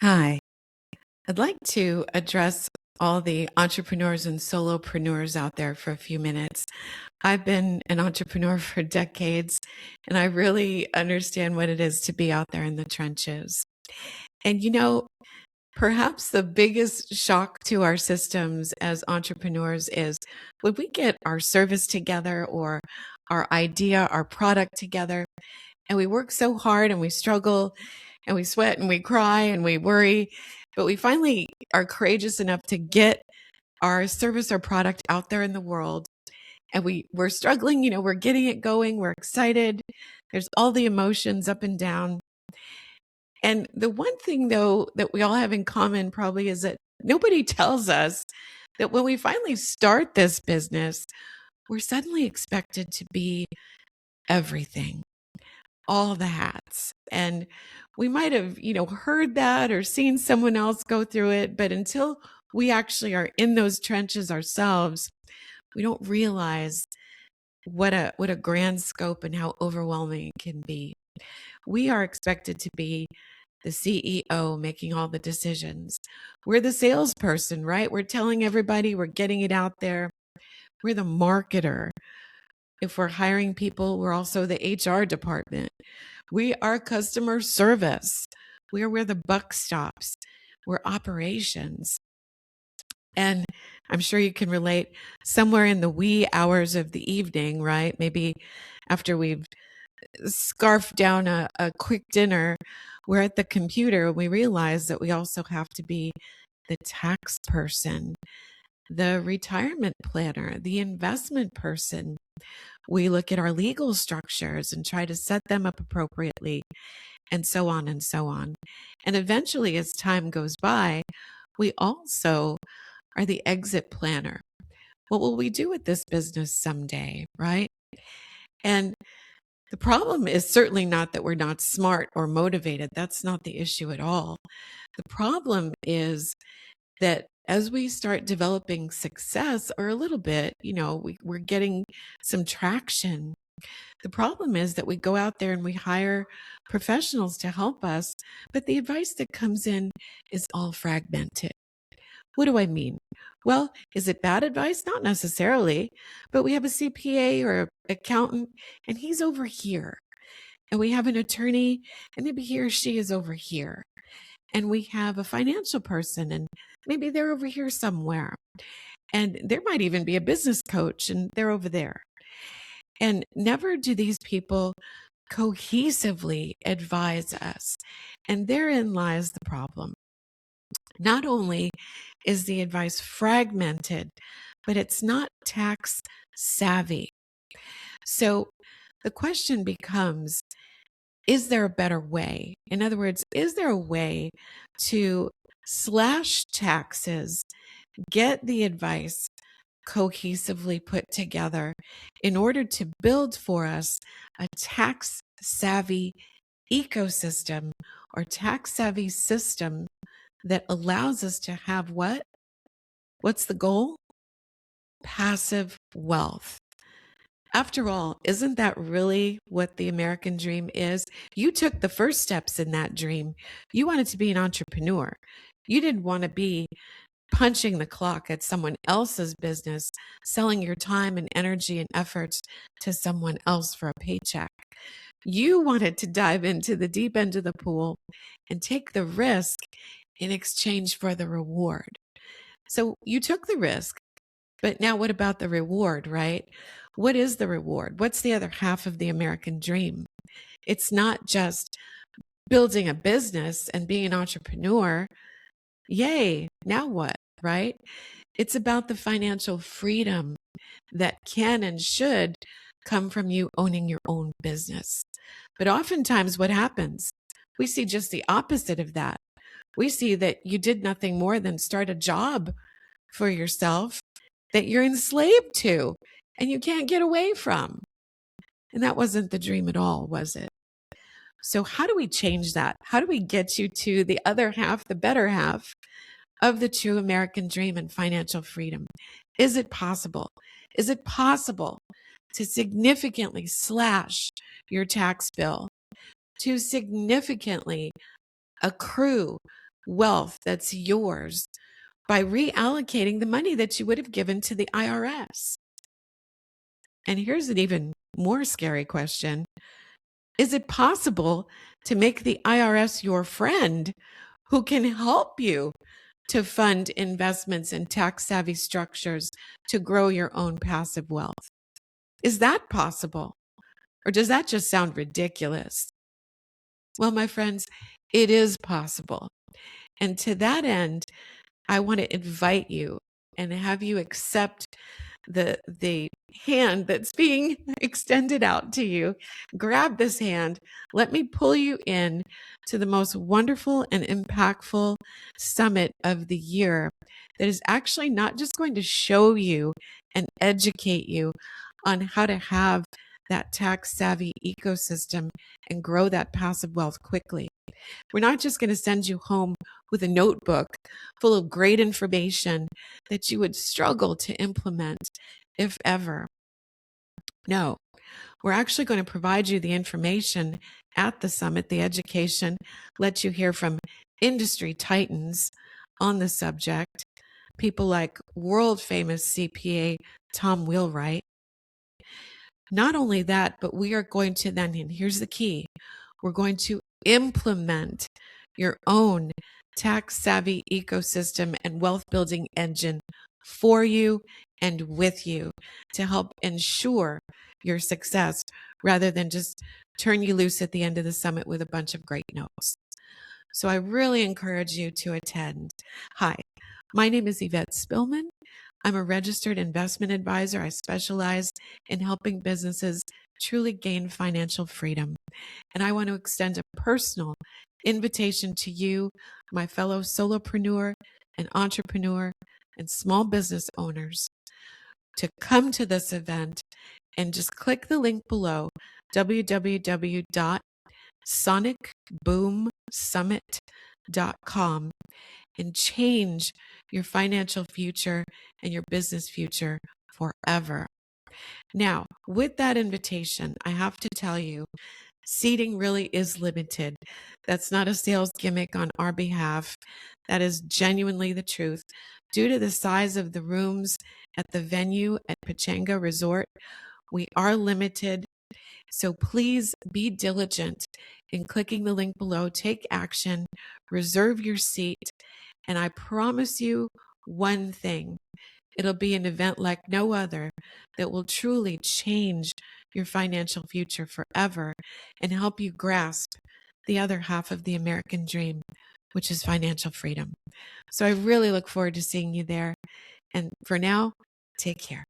Hi, I'd like to address all the entrepreneurs and solopreneurs out there for a few minutes. I've been an entrepreneur for decades, and I really understand what it is to be out there in the trenches. And perhaps the biggest shock to our systems as entrepreneurs is when we get our service together or our idea, our product together, and we work so hard and we struggle and we sweat and we cry and we worry, but we finally are courageous enough to get our service or product out there in the world. And we're struggling, we're getting it going, we're excited. There's all the emotions up and down. And the one thing though that we all have in common probably is that nobody tells us that when we finally start this business, we're suddenly expected to be everything, all the hats. And we might have, heard that or seen someone else go through it, but until we actually are in those trenches ourselves, we don't realize what a grand scope and how overwhelming it can be. We are expected to be the CEO making all the decisions. We're the salesperson, right? We're telling everybody, we're getting it out there. We're the marketer. If we're hiring people, we're also the HR department. We are customer service. We are where the buck stops. We're operations. And I'm sure you can relate somewhere in the wee hours of the evening, right? Maybe after we've scarfed down a quick dinner, we're at the computer and we realize that we also have to be the tax person, the retirement planner, the investment person. We look at our legal structures and try to set them up appropriately, and so on and so on. And eventually, as time goes by, we also are the exit planner. What will we do with this business someday, right? And the problem is certainly not that we're not smart or motivated. That's not the issue at all. The problem is that as we start developing success or a little bit, we're getting some traction. The problem is that we go out there and we hire professionals to help us, but the advice that comes in is all fragmented. What do I mean? Well, is it bad advice? Not necessarily, but we have a CPA or an accountant, and he's over here. And we have an attorney, and maybe he or she is over here. And we have a financial person, and maybe they're over here somewhere. And there might even be a business coach, and they're over there. And never do these people cohesively advise us. And therein lies the problem. Not only is the advice fragmented, but it's not tax savvy. So the question becomes, is there a better way? In other words, is there a way to slash taxes, get the advice cohesively put together in order to build for us a tax savvy ecosystem or tax savvy system that allows us to have what? What's the goal? Passive wealth. After all, isn't that really what the American dream is? You took the first steps in that dream. You wanted to be an entrepreneur. You didn't want to be punching the clock at someone else's business, selling your time and energy and efforts to someone else for a paycheck. You wanted to dive into the deep end of the pool and take the risk in exchange for the reward. So you took the risk, but now what about the reward, right? What is the reward? What's the other half of the American dream? It's not just building a business and being an entrepreneur. Yay, now what, right? It's about the financial freedom that can and should come from you owning your own business. But oftentimes, what happens? We see just the opposite of that. We see that you did nothing more than start a job for yourself that you're enslaved to and you can't get away from. And that wasn't the dream at all, was it? So, how do we change that? How do we get you to the other half, the better half of the true American dream and financial freedom? Is it possible? Is it possible to significantly slash your tax bill, to significantly accrue wealth that's yours by reallocating the money that you would have given to the IRS. And here's an even more scary question. Is it possible to make the IRS your friend who can help you to fund investments in tax savvy structures to grow your own passive wealth? Is that possible? Or does that just sound ridiculous? Well, my friends, it is possible. And to that end, I want to invite you and have you accept the hand that's being extended out to you. Grab this hand. Let me pull you in to the most wonderful and impactful summit of the year that is actually not just going to show you and educate you on how to have that tax savvy ecosystem and grow that passive wealth quickly. We're not just going to send you home with a notebook full of great information that you would struggle to implement, if ever. No, we're actually going to provide you the information at the summit, the education, let you hear from industry titans on the subject, people like world famous CPA Tom Wheelwright. Not only that, but we are going to then, and here's the key, we're going to implement your own tax savvy ecosystem and wealth building engine for you and with you to help ensure your success rather than just turn you loose at the end of the summit with a bunch of great notes. So I really encourage you to attend. Hi, my name is Yvette Spillman. I'm a registered investment advisor. I specialize in helping businesses truly gain financial freedom. And I want to extend a personal invitation to you, my fellow solopreneur and entrepreneur and small business owners, to come to this event and just click the link below, www.sonicboomsummit.com, and change your financial future and your business future forever. Now, with that invitation, I have to tell you, seating really is limited. That's not a sales gimmick on our behalf. That is genuinely the truth. Due to the size of the rooms at the venue at Pechanga Resort, we are limited. So please be diligent in clicking the link below. Take action, reserve your seat, and I promise you one thing. It'll be an event like no other that will truly change your financial future forever and help you grasp the other half of the American dream, which is financial freedom. So I really look forward to seeing you there. And for now, take care.